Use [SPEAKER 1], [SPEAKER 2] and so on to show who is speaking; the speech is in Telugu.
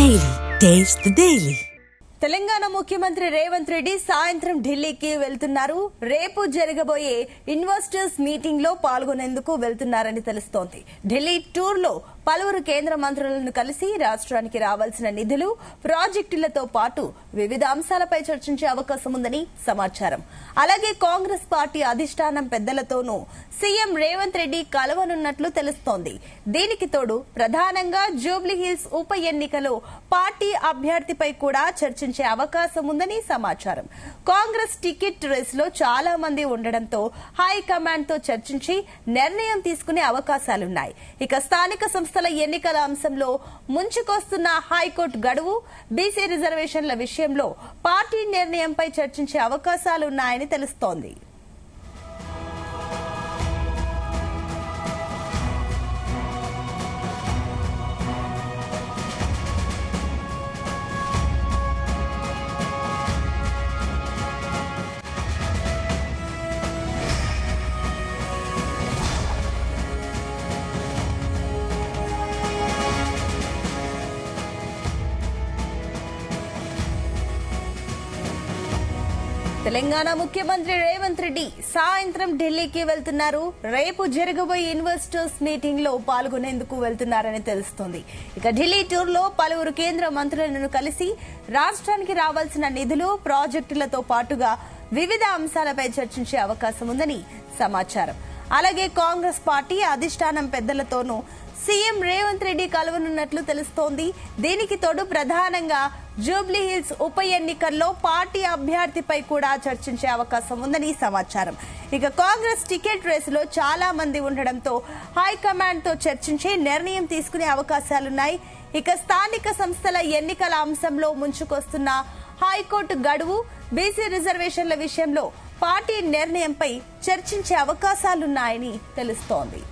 [SPEAKER 1] Daily. Taste the Daily.
[SPEAKER 2] Telangana ముఖ్యమంత్రి రేవంత్ రెడ్డి సాయంత్రం ఢిల్లీకి వెళ్తున్నారు. రేపు జరగబోయే ఇన్వెస్టర్స్ మీటింగ్ లో పాల్గొనేందుకు వెళ్తున్నారని తెలుస్తోంది. ఢిల్లీ టూర్ లో పలువురు కేంద్ర మంత్రులను కలిసి రాష్ట్రానికి రావాల్సిన నిధులు, ప్రాజెక్టులతో పాటు వివిధ అంశాలపై చర్చించే అవకాశం ఉందని సమాచారం. అలాగే కాంగ్రెస్ పార్టీ అధిష్టానం పెద్దలతోనూ సీఎం రేవంత్ రెడ్డి కలవనున్నట్లు తెలుస్తోంది. దీనికి తోడు ప్రధానంగా జూబ్లీహిల్స్ ఉప ఎన్నికలో పార్టీ అభ్యర్థిపై కూడా చర్చించే అవకాశం ఉందని సమాచారం. కాంగ్రెస్ టికెట్ రేస్ లో చాలా మంది ఉండడంతో హైకమాండ్ తో చర్చించి నిర్ణయం తీసుకునే అవకాశాలున్నాయి. ఇక స్థానిక సంస్థల ఎన్నికల అంశంలో ముంచుకొస్తున్న హైకోర్టు గడువు, బీసీ రిజర్వేషన్ల విషయంలో పార్టీ నిర్ణయంపై చర్చించే అవకాశాలున్నాయని తెలుస్తోంది. తెలంగాణ ముఖ్యమంత్రి రేవంత్ రెడ్డి సాయంత్రం ఢిల్లీకి వెళ్తున్నారు. రేపు జరగబోయే ఇన్వెస్టర్స్ మీటింగ్ లో పాల్గొనేందుకు వెళ్తున్నారని తెలుస్తోంది. ఇక ఢిల్లీ టూర్ లో పలువురు కేంద్ర మంత్రులను కలిసి రాష్ట్రానికి రావాల్సిన నిధులు, ప్రాజెక్టులతో పాటుగా వివిధ అంశాలపై చర్చించే అవకాశం ఉందని సమాచారం. అలాగే కాంగ్రెస్ పార్టీ అధిష్టానం పెద్దలతోనూ సీఎం రేవంత్ రెడ్డి కలవనున్నట్లు తెలుస్తోంది. దీనికి తోడు ప్రధానంగా జూబ్లీహిల్స్ ఉప ఎన్నికల్లో పార్టీ అభ్యర్థిపై కూడా చర్చించే అవకాశం ఉందని సమాచారం. ఇక కాంగ్రెస్ టికెట్ రేసులో చాలా మంది ఉండడంతో హైకమాండ్ తో చర్చించి నిర్ణయం తీసుకునే అవకాశాలున్నాయి. ఇక స్థానిక సంస్థల ఎన్నికల అంశంలో ముంచుకొస్తున్న హైకోర్టు గడువు, బీసీ రిజర్వేషన్ల విషయంలో పార్టీ నిర్ణయంపై చర్చించే అవకాశాలున్నాయని తెలుస్తోంది.